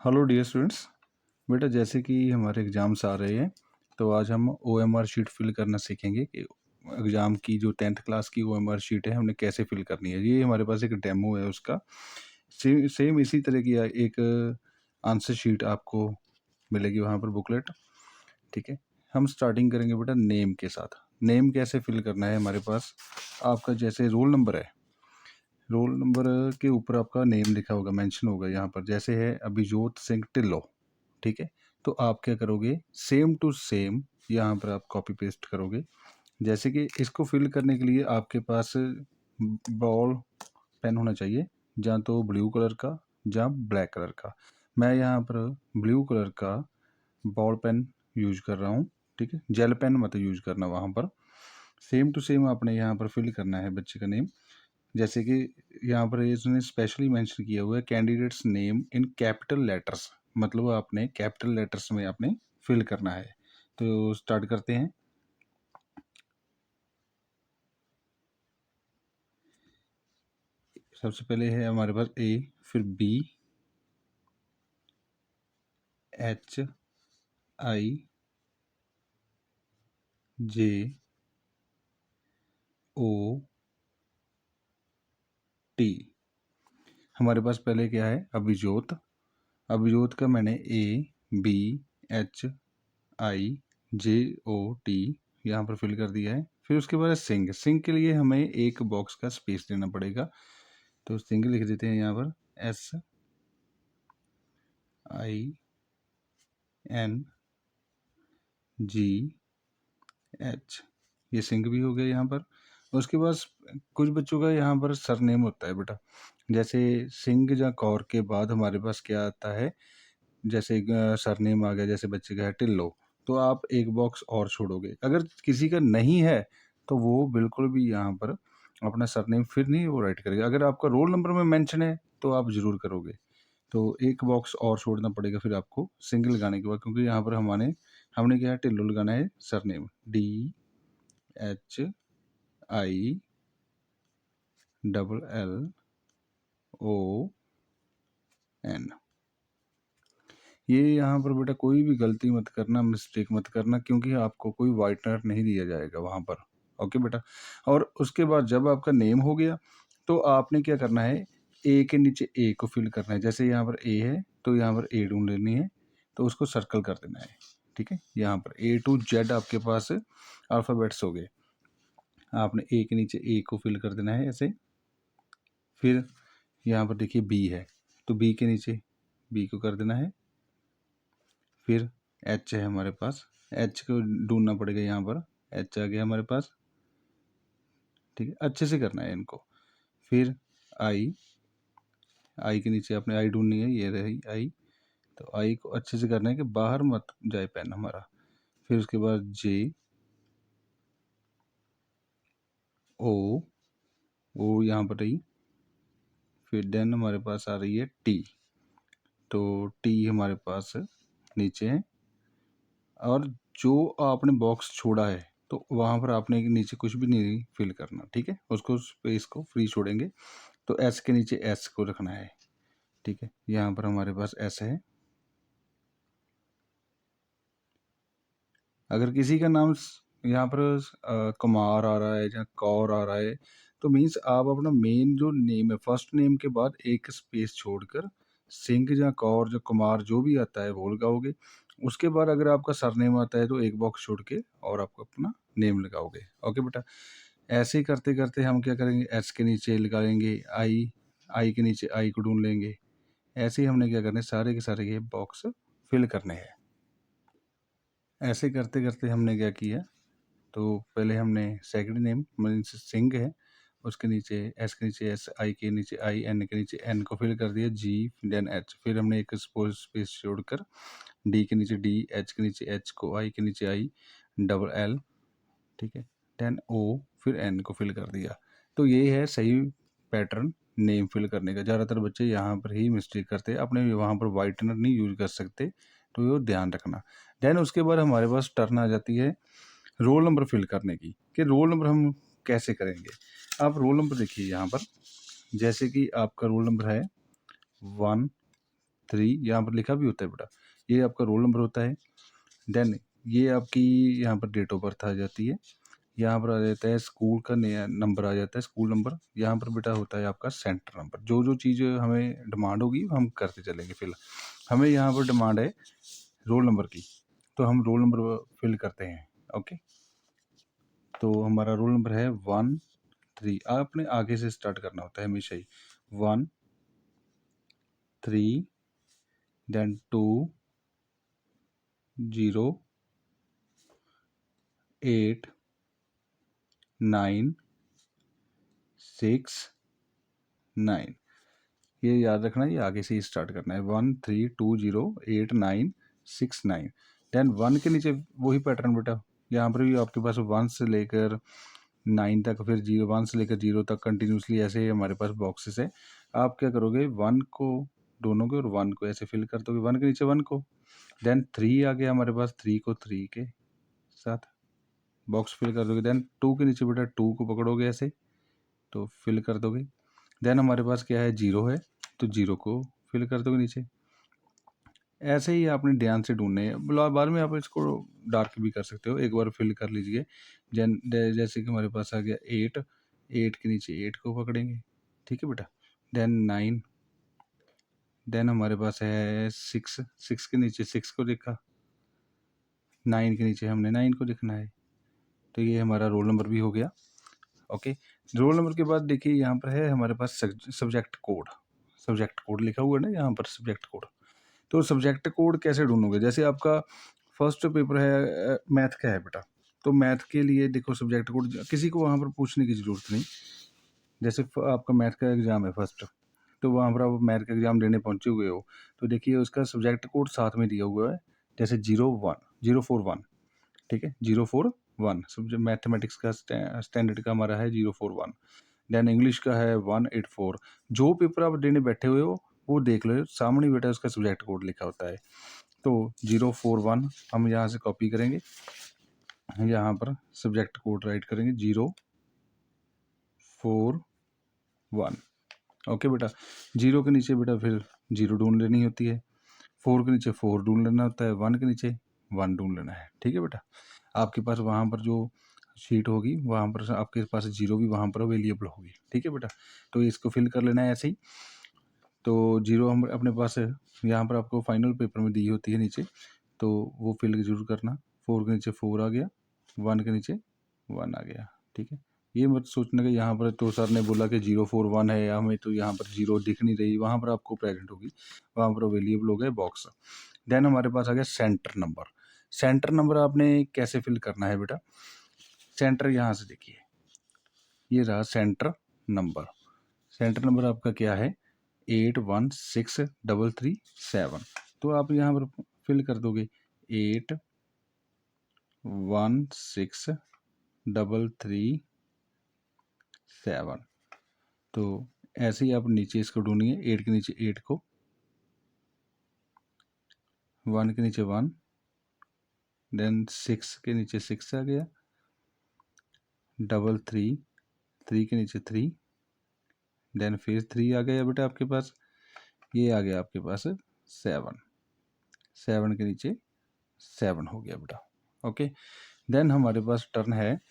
Hello dear students. बेटा जैसे कि हमारे एग्ज़ाम्स आ रहे हैं तो आज हम ओएमआर शीट फिल करना सीखेंगे कि एग्ज़ाम की जो 10th क्लास की ओएमआर शीट है हमने कैसे फिल करनी है। ये हमारे पास एक डेमो है उसका। सेम इसी तरह की एक आंसर शीट आपको मिलेगी वहाँ पर बुकलेट। ठीक है, हम स्टार्टिंग करेंगे बेटा नेम के साथ। नेम कैसे फिल करना है, हमारे पास आपका जैसे रोल नंबर है, रोल नंबर के ऊपर आपका नेम लिखा होगा, मेंशन होगा यहाँ पर, जैसे है अभिजोत सिंह टिल्लो। ठीक है, तो आप क्या करोगे, सेम टू सेम यहाँ पर आप कॉपी पेस्ट करोगे। जैसे कि इसको फिल करने के लिए आपके पास बॉल पेन होना चाहिए, जहाँ तो ब्लू कलर का जहाँ ब्लैक कलर का। मैं यहाँ पर ब्लू कलर का बॉल पेन यूज कर रहा हूँ। ठीक है, जेल पेन मत यूज करना वहाँ पर। सेम टू सेम आपने यहाँ पर फिल करना है बच्चे का नेम। जैसे कि यहाँ पर इसने स्पेशली मेंशन किया हुआ है candidates name in capital letters, मतलब आपने कैपिटल लेटर्स में आपने फिल करना है। तो स्टार्ट करते हैं। सबसे पहले है हमारे पास ए, फिर बी, एच, आई, जे, ओ, टी। हमारे पास पहले क्या है, अभिजोत। अभिजोत का मैंने ए, बी, एच, आई, जे, ओ, टी यहाँ पर फिल कर दिया है। फिर उसके बाद सिंह। सिंह के लिए हमें एक बॉक्स का स्पेस देना पड़ेगा, तो सिंह लिख देते हैं यहाँ पर S I N G H. ये सिंह भी हो गया यहाँ पर। उसके बाद कुछ बच्चों का यहाँ पर सरनेम होता है बेटा, जैसे सिंह या कौर के बाद हमारे पास क्या आता है, जैसे सरनेम आ गया, जैसे बच्चे का है टिल्लो, तो आप एक बॉक्स और छोड़ोगे। अगर किसी का नहीं है तो वो बिल्कुल भी यहाँ पर अपना सरनेम फिर नहीं वो राइट करेगा। अगर आपका रोल नंबर में मेंशन है तो आप ज़रूर करोगे। तो एक बॉक्स और छोड़ना पड़ेगा फिर आपको सिंगल लगाने के बाद, क्योंकि यहाँ पर हमने क्या है, टिल्लो लगाना है surname, D H I double L O N. ये यहाँ पर बेटा कोई भी गलती मत करना, मिस्टेक मत करना, क्योंकि आपको कोई वाइटनर नहीं दिया जाएगा वहाँ पर। ओके बेटा। और उसके बाद जब आपका नेम हो गया तो आपने क्या करना है, ए के नीचे ए को फिल करना है। जैसे यहाँ पर ए है तो यहाँ पर ए ढूंढ लेनी है, तो उसको सर्कल कर देना है। ठीक है, यहाँ पर ए टू जेड आपके पास अल्फ़ाबेट्स हो गए। आपने ए के नीचे ए को फिल कर देना है ऐसे। फिर यहाँ पर देखिए बी है, तो बी के नीचे बी को कर देना है। फिर एच है हमारे पास, एच को ढूंढना पड़ेगा, यहाँ पर एच आ गया हमारे पास। ठीक है, अच्छे से करना है इनको। फिर आई, आई के नीचे आपने आई ढूंढनी है, ये रही आई, तो आई को अच्छे से करना है कि बाहर मत जाए पेन हमारा। फिर उसके बाद जे, ओ, ओ यहाँ पर रही। फिर देन हमारे पास आ रही है टी, तो टी हमारे पास नीचे है। और जो आपने बॉक्स छोड़ा है तो वहाँ पर आपने नीचे कुछ भी नहीं फिल करना। ठीक है, उसको स्पेस को फ्री छोड़ेंगे। तो एस के नीचे एस को रखना है। ठीक है, यहाँ पर हमारे पास एस है। अगर किसी का नाम यहाँ पर कुमार आ रहा है या कौर आ रहा है, तो मीन्स आप अपना मेन जो नेम है, फर्स्ट नेम के बाद एक स्पेस छोड़कर सिंह या कौर या कुमार जो भी आता है वो लगाओगे। उसके बाद अगर आपका सरनेम आता है तो एक बॉक्स छोड़ के और आपको अपना नेम लगाओगे। ओके बेटा, ऐसे ही करते करते हम क्या करेंगे, एस के नीचे लगाएंगे आई, आई के नीचे आई को ढूंढ लेंगे। ऐसे ही हमने क्या करना है, सारे के सारे ये बॉक्स फिल करने हैं। ऐसे करते करते हमने क्या किया, तो पहले हमने सेकंड नेम मीन्स सिंह है, उसके नीचे एस के नीचे एस, आई के नीचे आई, एन के नीचे एन को फिल कर दिया, जी देन एच। फिर हमने एक स्पेस छोड़कर डी के नीचे डी, एच के नीचे एच को, आई के नीचे आई डबल एल। ठीक है, देन ओ, फिर एन को फिल कर दिया। तो ये है सही पैटर्न नेम फिल करने का। ज़्यादातर बच्चे यहाँ पर ही मिस्टेक करते हैं, अपने वहाँ पर वाइटनर नहीं यूज कर सकते, तो ये ध्यान रखना। देन उसके बाद हमारे पास टर्न आ जाती है रोल नंबर फिल करने की, कि रोल नंबर हम कैसे करेंगे। आप रोल नंबर देखिए यहाँ पर, जैसे कि आपका रोल नंबर है 1 3 यहाँ पर लिखा भी होता है बेटा, ये आपका रोल नंबर होता है। देन ये आपकी यहाँ पर डेट ऑफ बर्थ आ जाती है, यहाँ पर आ जाता है स्कूल का नया नंबर आ जाता है, स्कूल नंबर। यहाँ पर बेटा होता है आपका सेंटर नंबर। जो जो चीज़ हमें डिमांड होगी हम करते चलेंगे। फिलहाल हमें यहाँ पर डिमांड है रोल नंबर की, तो हम रोल नंबर फिल करते हैं। ओके, तो हमारा रोल नंबर है 1 3। आपने आगे से स्टार्ट करना होता है हमेशा ही। 1 3 देन 2 0 8 9 6 9। ये याद रखना, ये आगे से ही स्टार्ट करना है। 1 3 2 0 8 9 6 9। देन 1 के नीचे वही पैटर्न बेटा, यहाँ पर भी आपके पास 1 से लेकर 9 तक, फिर 1 से लेकर 0 तक कंटिन्यूसली ऐसे हमारे पास बॉक्सेस है। आप क्या करोगे, 1 को दोनों के और 1 को ऐसे फिल कर दोगे, 1 के नीचे 1 को। देन 3 आ गया हमारे पास, 3 को 3 के साथ बॉक्स फिल कर दोगे। देन 2 के नीचे बेटा 2 को पकड़ोगे ऐसे, तो फिल कर दोगे। देन हमारे पास क्या है, 0 है, तो 0 को फिल कर दोगे नीचे। ऐसे ही आपने ध्यान से ढूंढने हैं। बाद में आप इसको डार्क भी कर सकते हो, एक बार फिल कर लीजिए। जैसे कि हमारे पास आ गया 8, 8 के नीचे 8 को पकड़ेंगे, ठीक है बेटा। देन 9, देन हमारे पास है 6, 6 के नीचे 6 को देखा, 9 के नीचे हमने 9 को लिखना है। तो ये हमारा रोल नंबर भी हो गया। ओके, रोल नंबर के बाद देखिए यहाँ पर है हमारे पास सब्जेक्ट कोड। सब्जेक्ट कोड लिखा हुआ है ना यहाँ पर, सब्जेक्ट कोड। तो सब्जेक्ट कोड कैसे ढूंढोगे, जैसे आपका फर्स्ट पेपर है मैथ का है बेटा, तो मैथ के लिए देखो सब्जेक्ट कोड किसी को वहाँ पर पूछने की ज़रूरत नहीं। जैसे आपका मैथ का एग्ज़ाम है फर्स्ट, तो वहाँ पर आप मैथ का एग्ज़ाम देने पहुँचे हुए हो, तो देखिए उसका सब्जेक्ट कोड साथ में दिया हुआ है, जैसे 041, ठीक है, 041 सब्जेक्ट मैथमेटिक्स का स्टैंडर्ड का हमारा है 041। देन इंग्लिश का है 184। जो पेपर आप देने बैठे हुए हो वो देख लो, सामने बेटा उसका सब्जेक्ट कोड लिखा होता है। तो 041 हम यहाँ से कॉपी करेंगे, यहाँ पर सब्जेक्ट कोड राइट करेंगे 041। ओके बेटा, 0 के नीचे बेटा फिर 0 ढूंढ लेनी होती है, 4 के नीचे 4 ढूंढ लेना होता है, 1 के नीचे 1 ढूंढ लेना है, ठीक है बेटा। आपके पास वहाँ पर जो शीट होगी वहाँ पर आपके पास 0 भी वहाँ पर अवेलेबल होगी, ठीक है बेटा। तो इसको फिल कर लेना है ऐसे ही। तो 0 हम अपने पास यहाँ पर आपको फाइनल पेपर में दी होती है नीचे, तो वो फिल जरूर करना। 4 के नीचे 4 आ गया, 1 के नीचे 1 आ गया, ठीक है। ये मत सोचने का यहाँ पर तो सर ने बोला कि 041 है, हमें तो यहाँ पर 0 दिख नहीं रही, वहाँ पर आपको प्रेजेंट होगी, वहाँ पर अवेलेबल हो गया बॉक्स। देन हमारे पास आ गया सेंटर नंबर। सेंटर नंबर आपने कैसे फिल करना है बेटा, सेंटर यहाँ से देखिए, ये रहा सेंटर नंबर। सेंटर नंबर आपका क्या है, 816337। तो आप यहाँ पर फिल कर दोगे 816337। तो ऐसे ही आप नीचे इसको ढूंढिए, 8 के नीचे 8 को, 1 के नीचे 1, देन 6 के नीचे 6 आ गया, 33, 3 के नीचे 3, देन फिर 3 आ गया बेटा आपके पास, ये आ गया आपके पास 7, 7 के नीचे 7 हो गया बेटा। ओके, देन हमारे पास टर्न है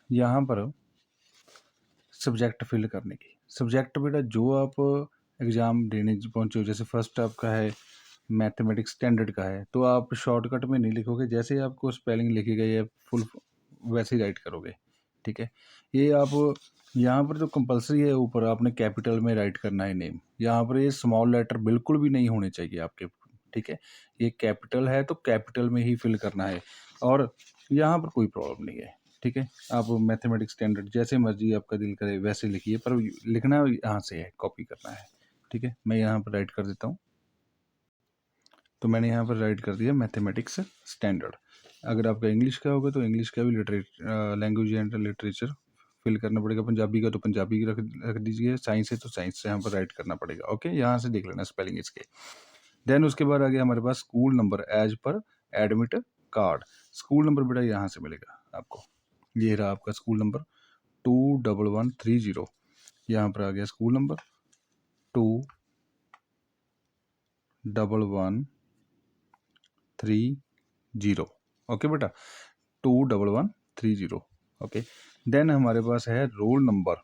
यहाँ पर सब्जेक्ट फिल करने की। सब्जेक्ट बेटा जो आप एग्ज़ाम देने पहुँचे हो, जैसे फर्स्ट आपका है मैथमेटिक्स स्टैंडर्ड का है, तो आप शॉर्टकट में नहीं लिखोगे, जैसे आपको स्पेलिंग लिखी गई है फुल वैसे ही राइट करोगे, ठीक है। ये आप यहाँ पर जो कंपलसरी है ऊपर आपने कैपिटल में राइट करना है नेम, यहाँ पर ये स्मॉल लेटर बिल्कुल भी नहीं होने चाहिए आपके, ठीक है। ये कैपिटल है तो कैपिटल में ही फिल करना है, और यहाँ पर कोई प्रॉब्लम नहीं है, ठीक है। आप मैथमेटिक्स स्टैंडर्ड जैसे मर्जी आपका दिल करे वैसे लिखिए, पर लिखना यहाँ से है, कॉपी करना है, ठीक है। मैं यहाँ पर राइट कर देता हूँ, तो मैंने यहाँ पर राइट कर दिया मैथमेटिक्स स्टैंडर्ड। अगर आपका इंग्लिश का होगा तो इंग्लिश का भी लैंग्वेज एंड लिटरेचर फिल करना पड़ेगा, पंजाबी का तो पंजाबी की रख दीजिए, साइंस है तो साइंस से यहाँ पर राइट करना पड़ेगा। ओके, यहाँ से देख लेना स्पेलिंग इसके। देन उसके बाद आ गया हमारे पास school number as per admit card. School number बेटा यहाँ से मिलेगा आपको, ये रहा आपका स्कूल नंबर 21130। यहाँ पर आ गया स्कूल नंबर 2 2130। ओके बेटा, 21130। ओके, देन हमारे पास है रोल नंबर।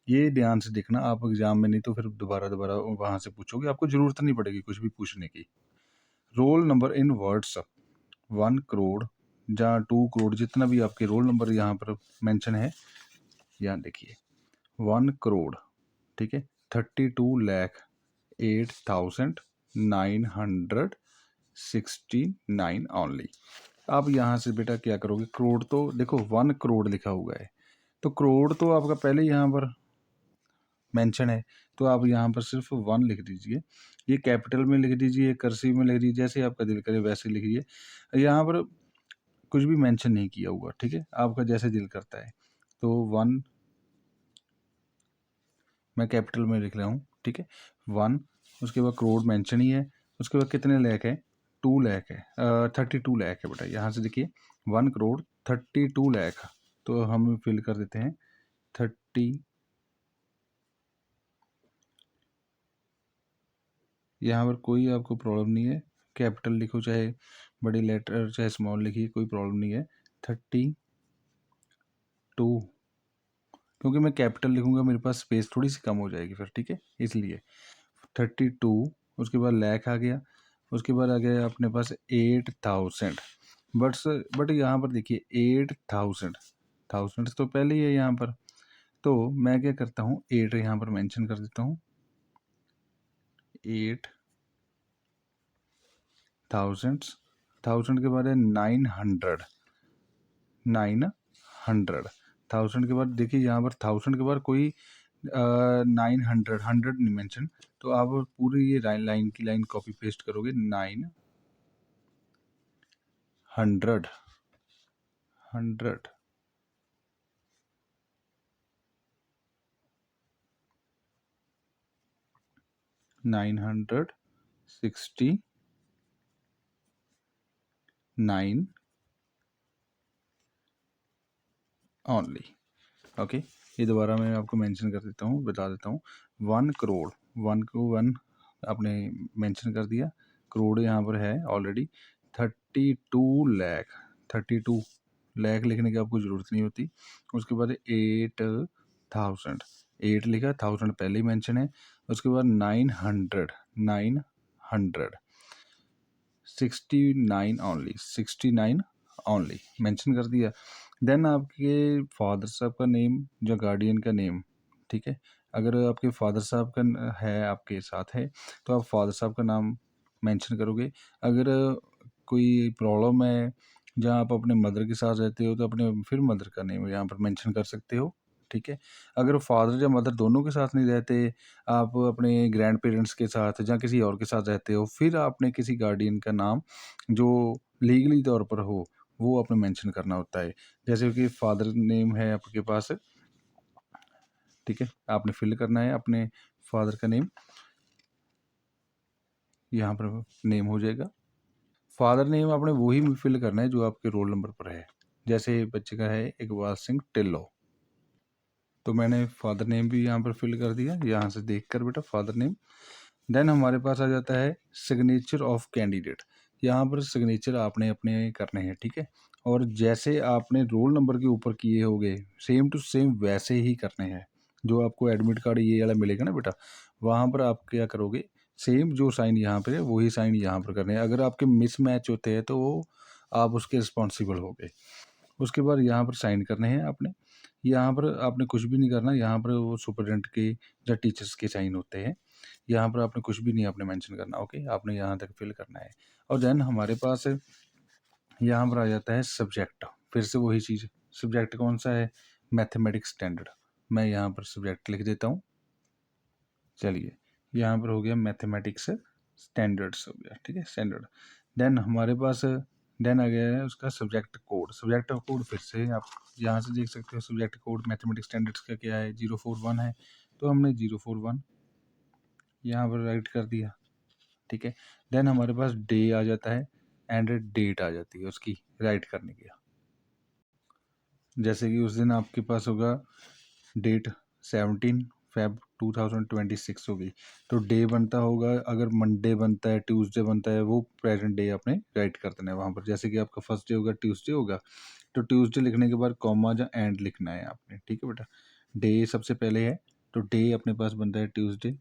ये ध्यान से देखना आप एग्जाम में, नहीं तो फिर दोबारा वहाँ से पूछोगे, आपको ज़रूरत नहीं पड़ेगी कुछ भी पूछने की। Roll number in words 1 crore या 2 करोड़, जितना भी आपके रोल नंबर यहाँ पर मेंशन है, यहाँ देखिए 1 करोड़, ठीक है, 32,08,969 ओनली। आप यहाँ से बेटा क्या करोगे, करोड़ तो देखो 1 करोड़ लिखा हुआ है, तो करोड़ तो आपका पहले यहाँ पर मेंशन है, तो आप यहाँ पर सिर्फ 1 लिख दीजिए। ये कैपिटल में लिख दीजिए, कर्सिव में लिख दीजिए, जैसे आपका दिल करे वैसे लिखिए। यहाँ पर कुछ भी मेंशन नहीं किया हुआ, ठीक है, आपका जैसे दिल करता है। तो 1 मैं कैपिटल में लिख रहा हूँ, ठीक है, 1, उसके बाद करोड़ मेंशन ही है, उसके बाद कितने लाख है, 2 लाख है, 32 लाख है बेटा। यहाँ से देखिए 1 करोड़ 32 लाख, तो हम फिल कर देते हैं 30। यहाँ पर कोई आपको प्रॉब्लम नहीं है, कैपिटल लिखो चाहे बड़ी लेटर चाहे स्मॉल लिखिए, कोई प्रॉब्लम नहीं है। 32, क्योंकि मैं कैपिटल लिखूंगा मेरे पास स्पेस थोड़ी सी कम हो जाएगी फिर, ठीक है, इसलिए 32। उसके बाद लाख आ गया, उसके बाद आ गया अपने पास 8000। बट यहाँ पर देखिए 8000, थाउजेंड तो पहले ही है यहाँ पर, तो मैं क्या करता हूँ 8 यहाँ पर मेंशन कर देता हूँ, 8000, थाउजेंड के बाद है 900, 1000 के बाद देखिए यहाँ पर 1000 के बाद कोई 900 100 नहीं मेंशन, तो आप पूरी ये लाइन की लाइन कॉपी पेस्ट करोगे, 900 100 969 ओनली। ओके, ये दोबारा मैं आपको मेंशन कर देता हूँ, बता देता हूँ। 1 करोड़, 1 को 1 आपने मेंशन कर दिया, करोड़ यहाँ पर है ऑलरेडी। 32 लाख, 32 लाख लिखने की आपको ज़रूरत नहीं होती। उसके बाद 8000, 8 लिखा, 1000 पहले ही मेंशन है। उसके बाद 900 69 ओनली, 69 ओनली मेंशन कर दिया। देन आपके फादर साहब का नेम या गार्डियन का नेम, ठीक है, अगर आपके फादर साहब का है आपके साथ है तो आप फादर साहब का नाम मेंशन करोगे। अगर कोई प्रॉब्लम है जहाँ आप अपने मदर के साथ रहते हो तो अपने फिर मदर का नेम यहाँ पर मेंशन कर सकते हो, ठीक है। अगर फादर या मदर दोनों के साथ नहीं रहते, आप अपने ग्रैंड पेरेंट्स के साथ या किसी और के साथ रहते हो, फिर आपने किसी गार्डियन का नाम जो लीगली तौर पर हो वो आपने मेंशन करना होता है। जैसे कि फादर नेम है आपके पास, ठीक है, आपने फिल करना है अपने फादर का नेम, यहाँ पर नेम हो जाएगा। फादर नेम आपने वही फिल करना है जो आपके रोल नंबर पर है। जैसे बच्चे का है इकबाल सिंह टिल्लो, तो मैंने फादर नेम भी यहाँ पर फिल कर दिया, यहाँ से देख कर बेटा फादर नेम। देन हमारे पास आ जाता है सिग्नेचर ऑफ कैंडिडेट। यहाँ पर सिग्नेचर आपने अपने करने हैं, ठीक है, और जैसे आपने रोल नंबर के ऊपर किए होंगे सेम टू सेम वैसे ही करने हैं। जो आपको एडमिट कार्ड ये वाला मिलेगा ना बेटा, वहाँ पर आप क्या करोगे, सेम जो साइन यहाँ पे है वही साइन यहाँ पर करने हैं। अगर आपके मिसमैच होते हैं तो वो आप उसके रिस्पॉन्सिबल होगे। उसके बाद यहाँ पर साइन करने हैं आपने। यहाँ पर आपने कुछ भी नहीं करना, यहाँ पर वो सुपरडेंट के या टीचर्स के साइन होते हैं। यहाँ पर आपने कुछ भी नहीं आपने मेंशन करना, ओके, आपने यहाँ तक फिल करना है। और देन हमारे पास यहाँ पर आ जाता है सब्जेक्ट, फिर से वही चीज़। सब्जेक्ट कौन सा है, मैथमेटिक्स स्टैंडर्ड। मैं यहाँ पर सब्जेक्ट लिख देता हूँ, चलिए यहाँ पर हो गया मैथमेटिक्स स्टैंडर्ड्स हो गया, ठीक है, स्टैंडर्ड। देन हमारे पास देन आ गया है उसका सब्जेक्ट कोड। सब्जेक्ट कोड फिर से आप यहाँ से देख सकते हो, सब्जेक्ट कोड मैथमेटिक्स स्टैंडर्ड्स का क्या है, 041 है, तो हमने 041 यहाँ पर राइट कर दिया, ठीक है। देन हमारे पास डे आ जाता है एंड डेट आ जाती है उसकी राइट करने की। जैसे कि उस दिन आपके पास होगा डेट 17 Feb 2026 होगी, तो डे बनता होगा, अगर मंडे बनता है, ट्यूसडे बनता है, वो प्रेजेंट डे आपने राइट कर देना है वहाँ पर। जैसे कि आपका फर्स्ट डे होगा ट्यूसडे होगा, तो ट्यूसडे लिखने के बाद कॉमा या एंड लिखना है आपने, ठीक है बेटा। डे सबसे पहले है, तो डे अपने पास बनता है ट्यूसडे,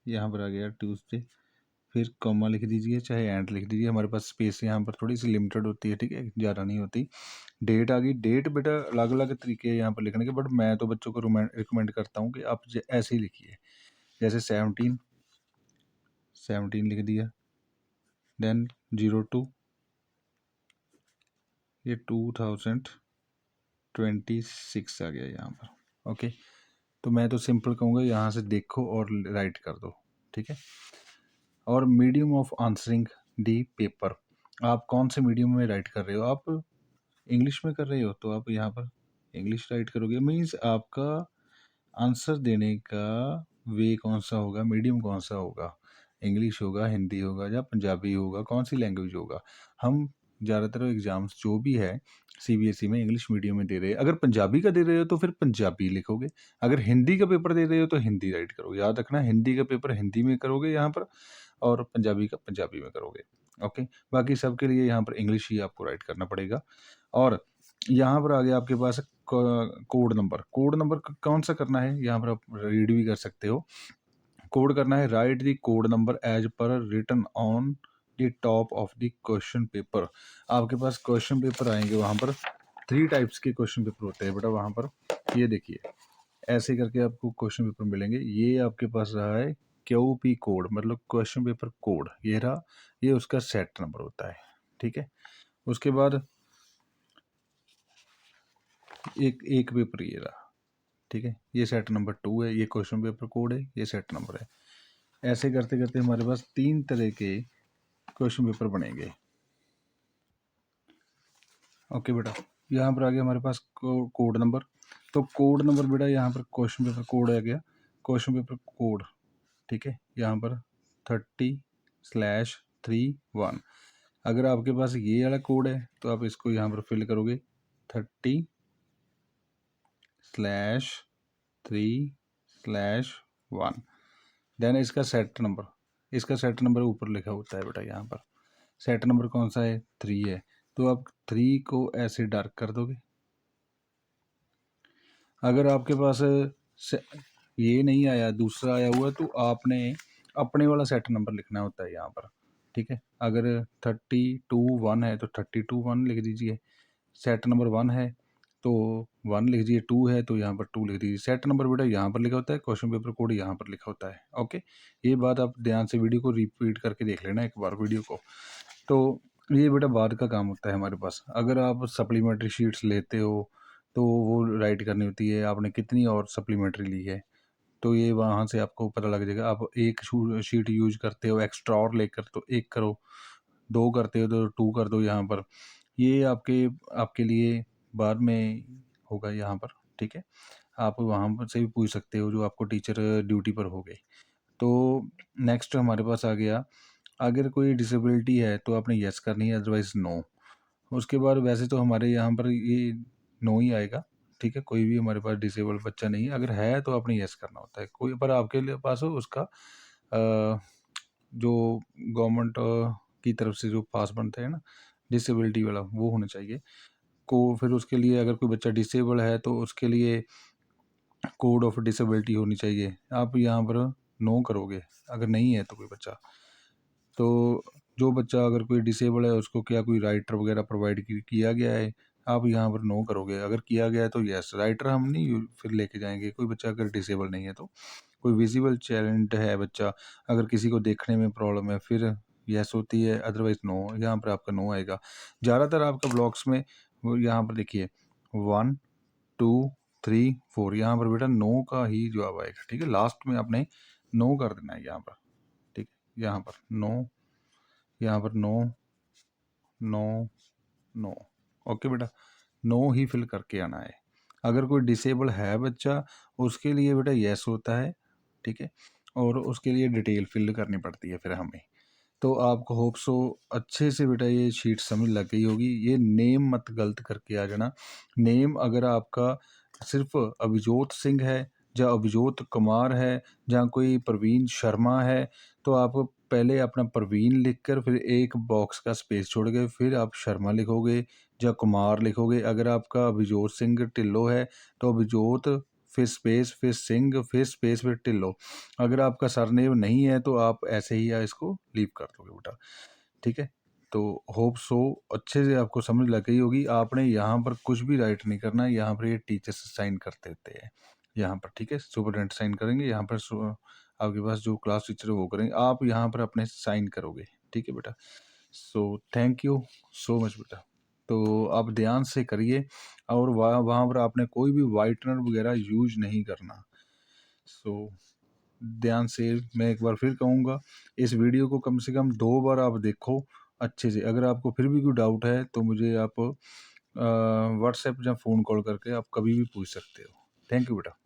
यहाँ पर आ गया ट्यूसडे, फिर कॉमा लिख दीजिए चाहे एंड लिख दीजिए, हमारे पास स्पेस यहाँ पर थोड़ी सी लिमिटेड होती है, ठीक है, ज़्यादा नहीं होती। डेट आ गई, डेट बेटा अलग अलग तरीके हैं यहाँ पर लिखने के, बट मैं तो बच्चों को रिकमेंड करता हूँ कि आप ऐसे ही लिखिए, जैसे 17 लिख दिया, देन 02, ये 2026 आ गया यहाँ पर, ओके। तो मैं तो सिंपल कहूँगा यहाँ से देखो और राइट कर दो, ठीक है। और medium of answering the paper, आप कौन से मीडियम में राइट कर रहे हो, आप इंग्लिश में कर रहे हो तो आप यहाँ पर इंग्लिश राइट करोगे, मीन्स आपका आंसर देने का वे कौन सा होगा, मीडियम कौन सा होगा, इंग्लिश होगा, हिंदी होगा या पंजाबी होगा, कौन सी लैंग्वेज होगा। हम ज़्यादातर एग्जाम्स जो भी है सीबीएसई में इंग्लिश मीडियम में दे रहे हैं, अगर पंजाबी का दे रहे हो तो फिर पंजाबी लिखोगे, अगर हिंदी का पेपर दे रहे हो तो हिंदी राइट करोगे, याद रखना हिंदी का पेपर हिंदी में करोगे यहाँ पर, और पंजाबी का पंजाबी में करोगे, ओके। बाकी सबके लिए यहाँ पर इंग्लिश ही आपको राइट करना पड़ेगा। और यहाँ पर आ गया आपके पास कोड नंबर, कोड नंबर कौन सा करना है, यहाँ पर आप रीड भी कर सकते हो। कोड करना है, write the code number as per written on the top of the question paper. आपके पास क्वेश्चन पेपर आएंगे, वहाँ पर 3 टाइप्स के क्वेश्चन पेपर होते हैं बेटा, वहाँ पर ये देखिए ऐसे करके आपको क्वेश्चन पेपर मिलेंगे। ये आपके पास रहा है QP कोड, मतलब क्वेश्चन पेपर कोड, ये रहा, ये उसका सेट नंबर होता है, ठीक है। उसके बाद एक पेपर ये रहा, ठीक है, ये सेट नंबर 2 है, ये क्वेश्चन पेपर कोड है, ये सेट नंबर है। ऐसे करते करते हमारे पास 3 तरह के क्वेश्चन पेपर बनेंगे, ओके बेटा। यहाँ पर आ गया हमारे पास कोड नंबर, तो कोड नंबर बेटा यहाँ पर क्वेश्चन पेपर कोड आ गया, क्वेश्चन पेपर कोड, ठीक है, यहाँ पर 30/31। अगर आपके पास ये वाला कोड है तो आप इसको यहाँ पर फिल करोगे 30/3/1, देन इसका सेट नंबर, इसका सेट नंबर ऊपर लिखा होता है बेटा, यहाँ पर सेट नंबर कौन सा है, 3 है, तो आप 3 को ऐसे डार्क कर दोगे। अगर आपके पास ये नहीं आया, दूसरा आया हुआ, तो आपने अपने वाला सेट नंबर लिखना होता है यहाँ पर, ठीक है। अगर 32/1 है तो 32/1 लिख दीजिए, सेट नंबर 1 है तो 1 लिख दीजिए, 2 है तो यहाँ पर 2 लिख दीजिए। सेट नंबर बेटा यहाँ पर लिखा होता है, क्वेश्चन पेपर कोड यहाँ पर लिखा होता है, ओके। ये बात आप ध्यान से वीडियो को रिपीट करके देख लेना एक बार वीडियो को। तो ये बेटा बाद का काम होता है हमारे पास। अगर आप सप्लीमेंट्री शीट्स लेते हो तो वो राइट करनी होती है, आपने कितनी और सप्लीमेंट्री ली है, तो ये वहाँ से आपको पता लग जाएगा। आप एक शीट यूज करते हो एक्स्ट्रा और लेकर, तो 1 करो, 2 करते हो तो 2 कर दो यहाँ पर। ये आपके लिए बाद में होगा यहाँ पर, ठीक है। आप वहाँ पर से भी पूछ सकते हो जो आपको टीचर ड्यूटी पर हो गए। तो नेक्स्ट हमारे पास आ गया, अगर कोई डिसेबिलिटी है तो आपने यस करनी है, अदरवाइज नो। उसके बाद वैसे तो हमारे यहाँ पर ये नो ही आएगा, ठीक है, कोई भी हमारे पास डिसेबल बच्चा नहीं है, अगर है तो आपने यस करना होता है। कोई पर आपके लिए पास हो उसका जो गवर्नमेंट की तरफ से जो पास बनता है ना डिसेबिलिटी वाला, वो होना चाहिए को। फिर उसके लिए अगर कोई बच्चा डिसेबल है तो उसके लिए कोड ऑफ डिसेबिलिटी होनी चाहिए, आप यहाँ पर नो करोगे अगर नहीं है तो कोई बच्चा। तो जो बच्चा अगर कोई डिसेबल है उसको क्या कोई राइटर वगैरह प्रोवाइड किया गया है, आप यहाँ पर नो करोगे। अगर किया गया है तो यस, राइटर हम नहीं फिर लेके जाएंगे। कोई बच्चा अगर डिसेबल नहीं है तो, कोई विजिबल चैलेंज है बच्चा, अगर किसी को देखने में प्रॉब्लम है, फिर यस होती है, अदरवाइज नो, यहाँ पर आपका नो आएगा। ज़्यादातर आपका ब्लॉक्स में वो यहाँ पर देखिए 1 2 3 4, यहाँ पर बेटा नो का ही जवाब आएगा, ठीक है। लास्ट में आपने नो कर देना है यहाँ पर, ठीक है, यहाँ पर नो, यहाँ पर नो नो नो, ओके बेटा, नो ही फिल करके आना है। अगर कोई डिसेबल है बच्चा उसके लिए बेटा यस होता है, ठीक है, और उसके लिए डिटेल फिल करनी पड़ती है फिर हमें। तो आपको होप सो अच्छे से बेटा ये शीट समझ लग गई होगी। ये नेम मत गलत करके आ जाना। नेम अगर आपका सिर्फ अभिजोत सिंह है या अभिजोत कुमार है या कोई प्रवीण शर्मा है, तो आप पहले अपना प्रवीण लिखकर फिर एक बॉक्स का स्पेस छोड़ के फिर आप शर्मा लिखोगे या कुमार लिखोगे। अगर आपका अभिजोत सिंह ढिल्लों है तो अभिजोत फिर स्पेस फिर सिंह फिर स्पेस फिर ढिल्लों। अगर आपका सरनेम नहीं है तो आप ऐसे ही या इसको लीव कर दोगे बेटा, ठीक है। तो होप सो अच्छे से आपको समझ लग गई होगी। आपने यहाँ पर कुछ भी राइट नहीं करना है, यहाँ पर ये टीचर्स साइन कर देते हैं यहाँ पर, ठीक है। सुपरटेंडेंट साइन करेंगे, यहाँ पर आपके पास जो क्लास टीचर है वो करेंगे, आप यहाँ पर अपने साइन करोगे, ठीक है बेटा। So thank you so much बेटा। तो आप ध्यान से करिए और वहाँ पर आपने कोई भी वाइटनर वगैरह यूज नहीं करना। सो ध्यान से मैं एक बार फिर कहूँगा, इस वीडियो को कम से कम 2 बार आप देखो अच्छे से। अगर आपको फिर भी कोई डाउट है तो मुझे आप व्हाट्सएप या फ़ोन कॉल करके आप कभी भी पूछ सकते हो। थैंक यू बेटा।